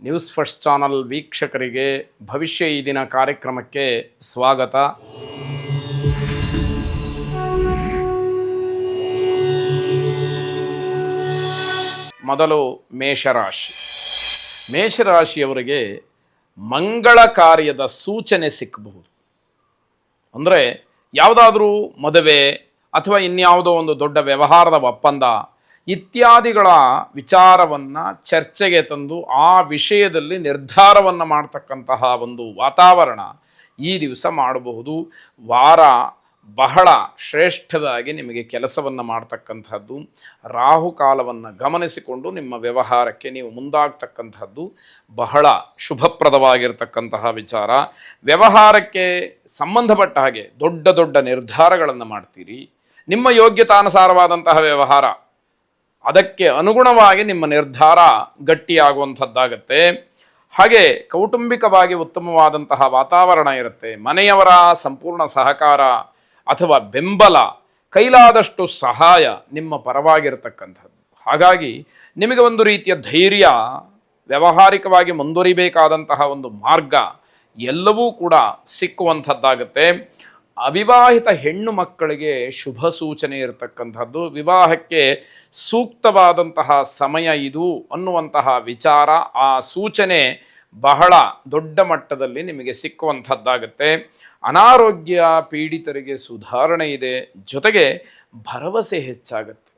News first channel ವೀಕ್ಷಕರಿಗೆ ಭವಿಷ್ಯ ಈ ದಿನ ಕಾರ್ಯಕ್ರಮಕ್ಕೆ ಸ್ವಾಗತ. ಮೊದಲು ಮೇಷರಾಶಿ. ಮೇಷರಾಶಿಯವರಿಗೆ ಮಂಗಳ ಕಾರ್ಯದ ಸೂಚನೆ ಸಿಕ್ಕಬಹುದು. ಅಂದರೆ ಯಾವುದಾದ್ರೂ ಮದುವೆ ಅಥವಾ ಇನ್ಯಾವುದೋ ಒಂದು ದೊಡ್ಡ ವ್ಯವಹಾರದ ಒಪ್ಪಂದ ಇತ್ಯಾದಿಗಳ ವಿಚಾರವನ್ನು ಚರ್ಚೆಗೆ ತಂದು ಆ ವಿಷಯದಲ್ಲಿ ನಿರ್ಧಾರವನ್ನು ಮಾಡ್ತಕ್ಕಂತಹ ಒಂದು ವಾತಾವರಣ ಈ ದಿವಸ ಮಾಡಬಹುದು. ವಾರ ಬಹಳ ಶ್ರೇಷ್ಠವಾಗಿ ನಿಮಗೆ ಕೆಲಸವನ್ನು ಮಾಡ್ತಕ್ಕಂಥದ್ದು, ರಾಹುಕಾಲವನ್ನು ಗಮನಿಸಿಕೊಂಡು ನಿಮ್ಮ ವ್ಯವಹಾರಕ್ಕೆ ನೀವು ಮುಂದಾಗ್ತಕ್ಕಂಥದ್ದು ಬಹಳ ಶುಭಪ್ರದವಾಗಿರ್ತಕ್ಕಂತಹ ವಿಚಾರ. ವ್ಯವಹಾರಕ್ಕೆ ಸಂಬಂಧಪಟ್ಟ ಹಾಗೆ ದೊಡ್ಡ ದೊಡ್ಡ ನಿರ್ಧಾರಗಳನ್ನು ಮಾಡ್ತೀರಿ. ನಿಮ್ಮ ಯೋಗ್ಯತಾನುಸಾರವಾದಂತಹ ವ್ಯವಹಾರ, ಅದಕ್ಕೆ ಅನುಗುಣವಾಗಿ ನಿಮ್ಮ ನಿರ್ಧಾರ ಗಟ್ಟಿಯಾಗುವಂಥದ್ದಾಗತ್ತೆ. ಹಾಗೆ ಕೌಟುಂಬಿಕವಾಗಿ ಉತ್ತಮವಾದಂತಹ ವಾತಾವರಣ ಇರುತ್ತೆ. ಮನೆಯವರ ಸಂಪೂರ್ಣ ಸಹಕಾರ ಅಥವಾ ಬೆಂಬಲ, ಕೈಲಾದಷ್ಟು ಸಹಾಯ ನಿಮ್ಮ ಪರವಾಗಿರತಕ್ಕಂಥದ್ದು. ಹಾಗಾಗಿ ನಿಮಗೆ ಒಂದು ರೀತಿಯ ಧೈರ್ಯ, ವ್ಯಾವಹಾರಿಕವಾಗಿ ಮುಂದುವರಿಬೇಕಾದಂತಹ ಒಂದು ಮಾರ್ಗ ಎಲ್ಲವೂ ಕೂಡ ಸಿಕ್ಕುವಂಥದ್ದಾಗತ್ತೆ. ಅವಿವಾಹಿತ ಹೆಣ್ಣು ಮಕ್ಕಳಿಗೆ ಶುಭ ಸೂಚನೆ ಇರತಕ್ಕಂಥದ್ದು. ವಿವಾಹಕ್ಕೆ ಸೂಕ್ತವಾದಂತಹ ಸಮಯ ಇದು ಅನ್ನುವಂತಹ ವಿಚಾರ, ಆ ಸೂಚನೆ ಬಹಳ ದೊಡ್ಡ ಮಟ್ಟದಲ್ಲಿ ನಿಮಗೆ ಸಿಕ್ಕುವಂಥದ್ದಾಗತ್ತೆ. ಅನಾರೋಗ್ಯ ಪೀಡಿತರಿಗೆ ಸುಧಾರಣೆ ಇದೆ. ಜೊತೆಗೆ ಭರವಸೆ ಹೆಚ್ಚಾಗತ್ತೆ.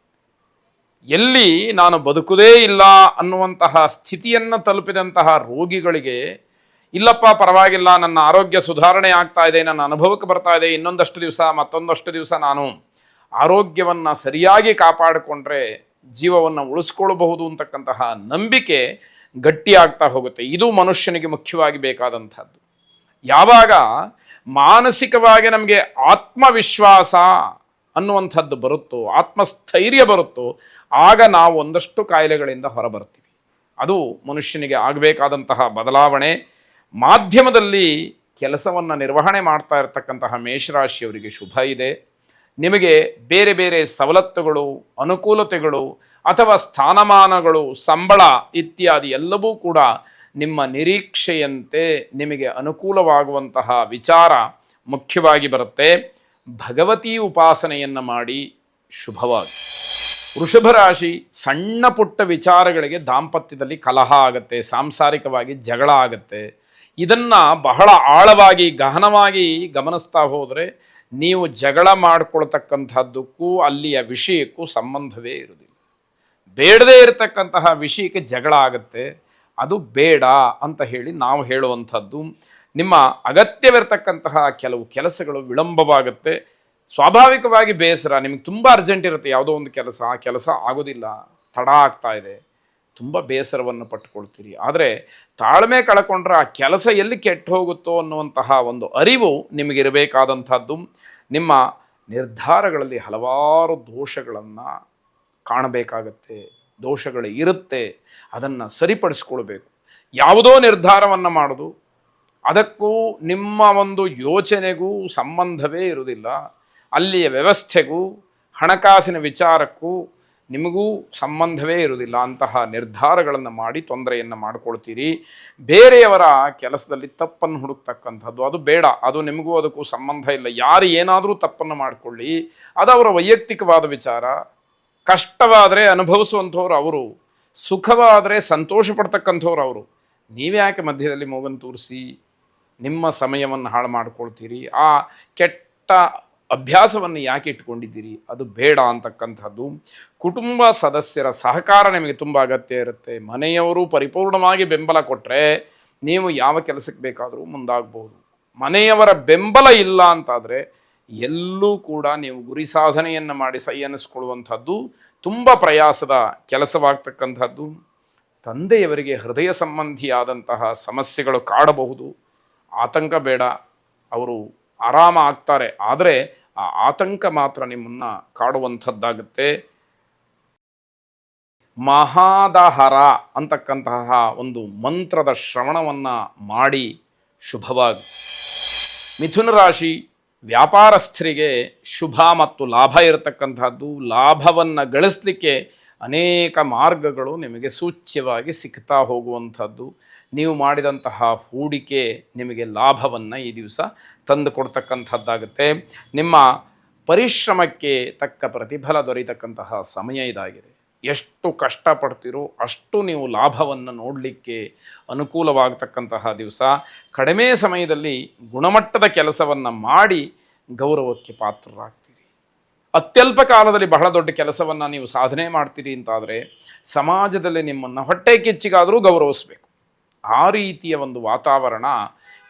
ಎಲ್ಲಿ ನಾನು ಬದುಕುವುದೇ ಇಲ್ಲ ಅನ್ನುವಂತಹ ಸ್ಥಿತಿಯನ್ನು ತಲುಪಿದಂತಹ ರೋಗಿಗಳಿಗೆ, ಇಲ್ಲಪ್ಪ ಪರವಾಗಿಲ್ಲ, ನನ್ನ ಆರೋಗ್ಯ ಸುಧಾರಣೆ ಆಗ್ತಾ ಇದೆ, ನನ್ನ ಅನುಭವಕ್ಕೆ ಬರ್ತಾ ಇದೆ, ಇನ್ನೊಂದಷ್ಟು ದಿವಸ ಮತ್ತೊಂದಷ್ಟು ದಿವಸ ನಾನು ಆರೋಗ್ಯವನ್ನು ಸರಿಯಾಗಿ ಕಾಪಾಡಿಕೊಂಡ್ರೆ ಜೀವವನ್ನು ಉಳಿಸ್ಕೊಳ್ಬಹುದು ಅಂತಕ್ಕಂತಹ ನಂಬಿಕೆ ಗಟ್ಟಿಯಾಗ್ತಾ ಹೋಗುತ್ತೆ. ಇದು ಮನುಷ್ಯನಿಗೆ ಮುಖ್ಯವಾಗಿ ಬೇಕಾದಂಥದ್ದು. ಯಾವಾಗ ಮಾನಸಿಕವಾಗಿ ನಮಗೆ ಆತ್ಮವಿಶ್ವಾಸ ಅನ್ನುವಂಥದ್ದು ಬರುತ್ತೋ, ಆತ್ಮಸ್ಥೈರ್ಯ ಬರುತ್ತೋ, ಆಗ ನಾವು ಒಂದಷ್ಟು ಕಾಯಿಲೆಗಳಿಂದ ಹೊರಬರ್ತೀವಿ. ಅದು ಮನುಷ್ಯನಿಗೆ ಆಗಬೇಕಾದಂತಹ ಬದಲಾವಣೆ. ಮಾಧ್ಯಮದಲ್ಲಿ ಕೆಲಸವನ್ನು ನಿರ್ವಹಣೆ ಮಾಡ್ತಾ ಇರತಕ್ಕಂತಹ ಮೇಷರಾಶಿಯವರಿಗೆ ಶುಭ ಇದೆ. ನಿಮಗೆ ಬೇರೆ ಬೇರೆ ಸವಲತ್ತುಗಳು, ಅನುಕೂಲತೆಗಳು ಅಥವಾ ಸ್ಥಾನಮಾನಗಳು, ಸಂಬಳ ಇತ್ಯಾದಿ ಎಲ್ಲವೂ ಕೂಡ ನಿಮ್ಮ ನಿರೀಕ್ಷೆಯಂತೆ ನಿಮಗೆ ಅನುಕೂಲವಾಗುವಂತಹ ವಿಚಾರ ಮುಖ್ಯವಾಗಿ ಬರುತ್ತೆ. ಭಗವತಿ ಉಪಾಸನೆಯನ್ನು ಮಾಡಿ ಶುಭವಾಗಿ. ವೃಷಭ ರಾಶಿ, ಸಣ್ಣ ಪುಟ್ಟ ವಿಚಾರಗಳಿಗೆ ದಾಂಪತ್ಯದಲ್ಲಿ ಕಲಹ ಆಗುತ್ತೆ, ಸಾಂಸಾರಿಕವಾಗಿ ಜಗಳ ಆಗುತ್ತೆ. ಇದನ್ನು ಬಹಳ ಆಳವಾಗಿ ಗಹನವಾಗಿ ಗಮನಿಸ್ತಾ ಹೋದರೆ ನೀವು ಜಗಳ ಮಾಡಿಕೊಳ್ತಕ್ಕಂಥದ್ದಕ್ಕೂ ಅಲ್ಲಿಯ ವಿಷಯಕ್ಕೂ ಸಂಬಂಧವೇ ಇರುವುದಿಲ್ಲ. ಬೇಡದೇ ಇರತಕ್ಕಂತಹ ವಿಷಯಕ್ಕೆ ಜಗಳ ಆಗುತ್ತೆ. ಅದು ಬೇಡ ಅಂತ ಹೇಳಿ ನಾವು ಹೇಳುವಂಥದ್ದು. ನಿಮ್ಮ ಅಗತ್ಯವಿರತಕ್ಕಂತಹ ಕೆಲವು ಕೆಲಸಗಳು ವಿಳಂಬವಾಗುತ್ತೆ. ಸ್ವಾಭಾವಿಕವಾಗಿ ಬೇಸರ, ನಿಮಗೆ ತುಂಬ ಅರ್ಜೆಂಟ್ ಇರುತ್ತೆ ಯಾವುದೋ ಒಂದು ಕೆಲಸ, ಆ ಕೆಲಸ ಆಗೋದಿಲ್ಲ, ತಡ ಆಗ್ತಾ ಇದೆ, ತುಂಬ ಬೇಸರವನ್ನು ಪಟ್ಟುಕೊಳ್ತೀರಿ. ಆದರೆ ತಾಳ್ಮೆ ಕಳ್ಕೊಂಡ್ರೆ ಆ ಕೆಲಸ ಎಲ್ಲಿ ಕೆಟ್ಟು ಹೋಗುತ್ತೋ ಅನ್ನುವಂತಹ ಒಂದು ಅರಿವು ನಿಮಗಿರಬೇಕಾದಂಥದ್ದು. ನಿಮ್ಮ ನಿರ್ಧಾರಗಳಲ್ಲಿ ಹಲವಾರು ದೋಷಗಳನ್ನು ಕಾಣಬೇಕಾಗತ್ತೆ. ದೋಷಗಳು ಇರುತ್ತೆ, ಅದನ್ನು ಸರಿಪಡಿಸ್ಕೊಳ್ಬೇಕು. ಯಾವುದೋ ನಿರ್ಧಾರವನ್ನು ಮಾಡೋದು, ಅದಕ್ಕೂ ನಿಮ್ಮ ಒಂದು ಯೋಚನೆಗೂ ಸಂಬಂಧವೇ ಇರುವುದಿಲ್ಲ. ಅಲ್ಲಿಯ ವ್ಯವಸ್ಥೆಗೂ ಹಣಕಾಸಿನ ವಿಚಾರಕ್ಕೂ ನಿಮಗೂ ಸಂಬಂಧವೇ ಇರುವುದಿಲ್ಲ. ಅಂತಹ ನಿರ್ಧಾರಗಳನ್ನು ಮಾಡಿ ತೊಂದರೆಯನ್ನು ಮಾಡಿಕೊಳ್ತೀರಿ. ಬೇರೆಯವರ ಕೆಲಸದಲ್ಲಿ ತಪ್ಪನ್ನು ಹುಡುಕ್ತಕ್ಕಂಥದ್ದು ಅದು ಬೇಡ. ಅದು ನಿಮಗೂ ಅದಕ್ಕೂ ಸಂಬಂಧ ಇಲ್ಲ. ಯಾರು ಏನಾದರೂ ತಪ್ಪನ್ನು ಮಾಡಿಕೊಳ್ಳಿ, ಅದು ಅವರ ವೈಯಕ್ತಿಕವಾದ ವಿಚಾರ. ಕಷ್ಟವಾದರೆ ಅನುಭವಿಸುವಂಥವ್ರು ಅವರು, ಸುಖವಾದರೆ ಸಂತೋಷ ಪಡ್ತಕ್ಕಂಥವ್ರು ಅವರು. ನೀವ್ಯಾಕೆ ಮಧ್ಯದಲ್ಲಿ ಮೂಗನ್ನು ತೂರಿಸಿ ನಿಮ್ಮ ಸಮಯವನ್ನು ಹಾಳು ಮಾಡಿಕೊಳ್ತೀರಿ? ಆ ಕೆಟ್ಟ ಅಭ್ಯಾಸವನ್ನು ಯಾಕೆ ಇಟ್ಕೊಂಡಿದ್ದೀರಿ? ಅದು ಬೇಡ ಅಂತಕ್ಕಂಥದ್ದು. ಕುಟುಂಬ ಸದಸ್ಯರ ಸಹಕಾರ ನಿಮಗೆ ತುಂಬ ಅಗತ್ಯ ಇರುತ್ತೆ. ಮನೆಯವರು ಪರಿಪೂರ್ಣವಾಗಿ ಬೆಂಬಲ ಕೊಟ್ಟರೆ ನೀವು ಯಾವ ಕೆಲಸಕ್ಕೆ ಬೇಕಾದರೂ ಮುಂದಾಗಬಹುದು. ಮನೆಯವರ ಬೆಂಬಲ ಇಲ್ಲ ಅಂತಾದರೆ ಎಲ್ಲೂ ಕೂಡ ನೀವು ಗುರಿ ಸಾಧನೆಯನ್ನು ಮಾಡಿ ಸೈ ಅನ್ನಿಸ್ಕೊಳ್ಳುವಂಥದ್ದು ತುಂಬ ಪ್ರಯಾಸದ ಕೆಲಸವಾಗ್ತಕ್ಕಂಥದ್ದು. ತಂದೆಯವರಿಗೆ ಹೃದಯ ಸಂಬಂಧಿಯಾದಂತಹ ಸಮಸ್ಯೆಗಳು ಕಾಡಬಹುದು. ಆತಂಕ ಬೇಡ, ಅವರು ಆರಾಮ ಆಗ್ತಾರೆ. ಆದರೆ ಆ ಆತಂಕ ಮಾತ್ರ ನಿಮ್ಮನ್ನು ಕಾಡುವಂಥದ್ದಾಗುತ್ತೆ. ಮಹಾದಹರ ಅಂತಕ್ಕಂತಹ ಒಂದು ಮಂತ್ರದ ಶ್ರವಣವನ್ನು ಮಾಡಿ ಶುಭವಾಗಿ. ಮಿಥುನ ರಾಶಿ, ವ್ಯಾಪಾರಸ್ಥರಿಗೆ ಶುಭ ಮತ್ತು ಲಾಭ ಇರತಕ್ಕಂಥದ್ದು. ಲಾಭವನ್ನು ಗಳಿಸಲಿಕ್ಕೆ ಅನೇಕ ಮಾರ್ಗಗಳು ನಿಮಗೆ ಸೂಚ್ಯವಾಗಿ ಸಿಗ್ತಾ ಹೋಗುವಂಥದ್ದು. ನೀವು ಮಾಡಿದಂತಹ ಹೂಡಿಕೆ ನಿಮಗೆ ಲಾಭವನ್ನು ಈ ದಿವಸ ತಂದು ಕೊಡ್ತಕ್ಕಂಥದ್ದಾಗುತ್ತೆ. ನಿಮ್ಮ ಪರಿಶ್ರಮಕ್ಕೆ ತಕ್ಕ ಪ್ರತಿಫಲ ದೊರೆಯತಕ್ಕಂತಹ ಸಮಯ ಇದಾಗಿದೆ. ಎಷ್ಟು ಕಷ್ಟಪಡ್ತೀರೋ ಅಷ್ಟು ನೀವು ಲಾಭವನ್ನು ನೋಡಲಿಕ್ಕೆ ಅನುಕೂಲವಾಗತಕ್ಕಂತಹ ದಿವಸ. ಕಡಿಮೆ ಸಮಯದಲ್ಲಿ ಗುಣಮಟ್ಟದ ಕೆಲಸವನ್ನು ಮಾಡಿ ಗೌರವಕ್ಕೆ ಪಾತ್ರರಾಗ್ತೀರಿ. ಅತ್ಯಲ್ಪ ಕಾಲದಲ್ಲಿ ಬಹಳ ದೊಡ್ಡ ಕೆಲಸವನ್ನು ನೀವು ಸಾಧನೆ ಮಾಡ್ತೀರಿ ಅಂತಾದರೆ ಸಮಾಜದಲ್ಲಿ ನಿಮ್ಮನ್ನು ಹೊಟ್ಟೆ ಕಿಚ್ಚಿಗಾದರೂ ಗೌರವಿಸಬೇಕು. ಆ ರೀತಿಯ ಒಂದು ವಾತಾವರಣ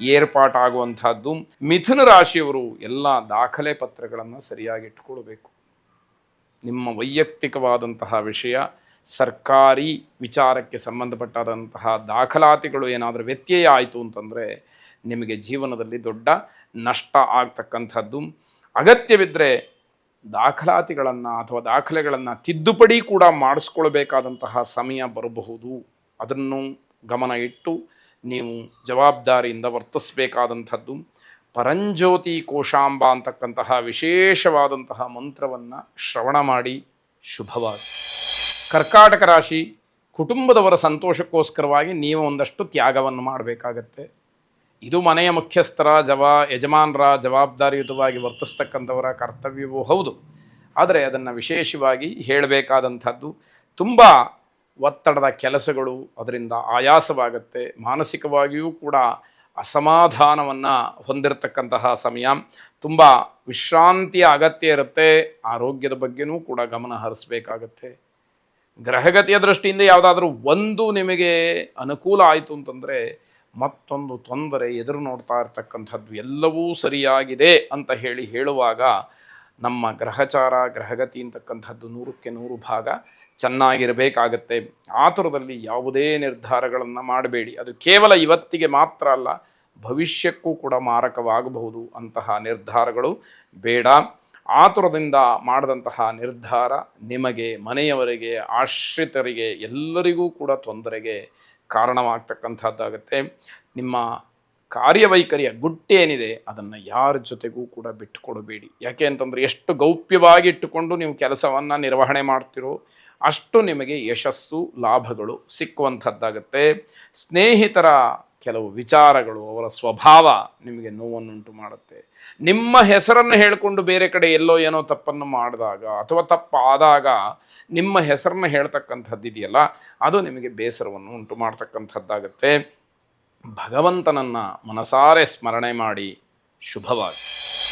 ಏರ್ಪಾಟಾಗುವಂಥದ್ದು. ಮಿಥುನ ರಾಶಿಯವರು ಎಲ್ಲ ದಾಖಲೆ ಪತ್ರಗಳನ್ನು ಸರಿಯಾಗಿ ಇಟ್ಕೊಳ್ಬೇಕು. ನಿಮ್ಮ ವೈಯಕ್ತಿಕವಾದಂತಹ ವಿಷಯ, ಸರ್ಕಾರಿ ವಿಚಾರಕ್ಕೆ ಸಂಬಂಧಪಟ್ಟಾದಂತಹ ದಾಖಲಾತಿಗಳು ಏನಾದರೂ ವ್ಯತ್ಯಯ ಆಯಿತು ಅಂತಂದರೆ ನಿಮಗೆ ಜೀವನದಲ್ಲಿ ದೊಡ್ಡ ನಷ್ಟ ಆಗ್ತಕ್ಕಂಥದ್ದು. ಅಗತ್ಯವಿದ್ದರೆ ದಾಖಲಾತಿಗಳನ್ನು ಅಥವಾ ದಾಖಲೆಗಳನ್ನು ತಿದ್ದುಪಡಿ ಕೂಡ ಮಾಡಿಸ್ಕೊಳ್ಬೇಕಾದಂತಹ ಸಮಯ ಬರಬಹುದು. ಅದನ್ನು ಗಮನ ಇಟ್ಟು ನೀವು ಜವಾಬ್ದಾರಿಯಿಂದ ವರ್ತಿಸಬೇಕಾದಂಥದ್ದು. ಪರಂಜ್ಯೋತಿ ಕೋಶಾಂಬ ಅಂತಕ್ಕಂತಹ ವಿಶೇಷವಾದಂತಹ ಮಂತ್ರವನ್ನು ಶ್ರವಣ ಮಾಡಿ ಶುಭವಾಗಿ. ಕರ್ಕಾಟಕ ರಾಶಿ, ಕುಟುಂಬದವರ ಸಂತೋಷಕ್ಕೋಸ್ಕರವಾಗಿ ನೀವು ಒಂದಷ್ಟು ತ್ಯಾಗವನ್ನು ಮಾಡಬೇಕಾಗತ್ತೆ. ಇದು ಮನೆಯ ಮುಖ್ಯಸ್ಥರ ಯಜಮಾನರ ಜವಾಬ್ದಾರಿಯುತವಾಗಿ ವರ್ತಿಸ್ತಕ್ಕಂಥವರ ಕರ್ತವ್ಯವೂ ಹೌದು. ಆದರೆ ಅದನ್ನು ವಿಶೇಷವಾಗಿ ಹೇಳಬೇಕಾದಂಥದ್ದು. ತುಂಬ ಒತ್ತಡದ ಕೆಲಸಗಳು, ಅದರಿಂದ ಆಯಾಸವಾಗುತ್ತೆ. ಮಾನಸಿಕವಾಗಿಯೂ ಕೂಡ ಅಸಮಾಧಾನವನ್ನು ಹೊಂದಿರತಕ್ಕಂತಹ ಸಮಯ. ತುಂಬ ವಿಶ್ರಾಂತಿಯ ಅಗತ್ಯ ಇರುತ್ತೆ. ಆರೋಗ್ಯದ ಬಗ್ಗೆನೂ ಕೂಡ ಗಮನ ಹರಿಸಬೇಕಾಗತ್ತೆ. ಗ್ರಹಗತಿಯ ದೃಷ್ಟಿಯಿಂದ ಯಾವುದಾದ್ರೂ ಒಂದು ನಿಮಗೆ ಅನುಕೂಲ ಆಯಿತು ಅಂತಂದರೆ ಮತ್ತೊಂದು ತೊಂದರೆ ಎದುರು ನೋಡ್ತಾ ಇರ್ತಕ್ಕಂಥದ್ದು. ಎಲ್ಲವೂ ಸರಿಯಾಗಿದೆ ಅಂತ ಹೇಳುವಾಗ ನಮ್ಮ ಗ್ರಹಚಾರ ಗ್ರಹಗತಿ ಅಂತಕ್ಕಂಥದ್ದು 100ಕ್ಕೆ 100 ಭಾಗ ಚೆನ್ನಾಗಿರಬೇಕಾಗತ್ತೆ. ಆತುರದಲ್ಲಿ ಯಾವುದೇ ನಿರ್ಧಾರಗಳನ್ನು ಮಾಡಬೇಡಿ. ಅದು ಕೇವಲ ಇವತ್ತಿಗೆ ಮಾತ್ರ ಅಲ್ಲ, ಭವಿಷ್ಯಕ್ಕೂ ಕೂಡ ಮಾರಕವಾಗಬಹುದು. ಅಂತಹ ನಿರ್ಧಾರಗಳು ಬೇಡ. ಆತುರದಿಂದ ಮಾಡಿದಂತಹ ನಿರ್ಧಾರ ನಿಮಗೆ, ಮನೆಯವರಿಗೆ, ಆಶ್ರಿತರಿಗೆ ಎಲ್ಲರಿಗೂ ಕೂಡ ತೊಂದರೆಗೆ ಕಾರಣವಾಗ್ತಕ್ಕಂಥದ್ದಾಗುತ್ತೆ. ನಿಮ್ಮ ಕಾರ್ಯವೈಖರಿಯ ಗುಟ್ಟೇನಿದೆ ಅದನ್ನು ಯಾರ ಜೊತೆಗೂ ಕೂಡ ಬಿಟ್ಟುಕೊಡಬೇಡಿ. ಯಾಕೆ ಅಂತಂದರೆ ಎಷ್ಟು ಗೌಪ್ಯವಾಗಿ ಇಟ್ಟುಕೊಂಡು ನೀವು ಕೆಲಸವನ್ನು ನಿರ್ವಹಣೆ ಮಾಡ್ತಿರೋ ಅಷ್ಟು ನಿಮಗೆ ಯಶಸ್ಸು ಲಾಭಗಳು ಸಿಕ್ಕುವಂಥದ್ದಾಗುತ್ತೆ. ಸ್ನೇಹಿತರ ಕೆಲವು ವಿಚಾರಗಳು, ಅವರ ಸ್ವಭಾವ ನಿಮಗೆ ನೋವನ್ನುಂಟು ಮಾಡುತ್ತೆ. ನಿಮ್ಮ ಹೆಸರನ್ನು ಹೇಳಿಕೊಂಡು ಬೇರೆ ಕಡೆ ಎಲ್ಲೋ ಏನೋ ತಪ್ಪನ್ನು ಮಾಡಿದಾಗ ಅಥವಾ ತಪ್ಪಾದಾಗ ನಿಮ್ಮ ಹೆಸರನ್ನು ಹೇಳ್ತಕ್ಕಂಥದ್ದು ಇದೆಯಲ್ಲ, ಅದು ನಿಮಗೆ ಬೇಸರವನ್ನು ಉಂಟು ಮಾಡ್ತಕ್ಕಂಥದ್ದಾಗುತ್ತೆ. ಭಗವಂತನನ್ನು ಮನಸಾರೆ ಸ್ಮರಣೆ ಮಾಡಿ ಶುಭವಾಗಿ.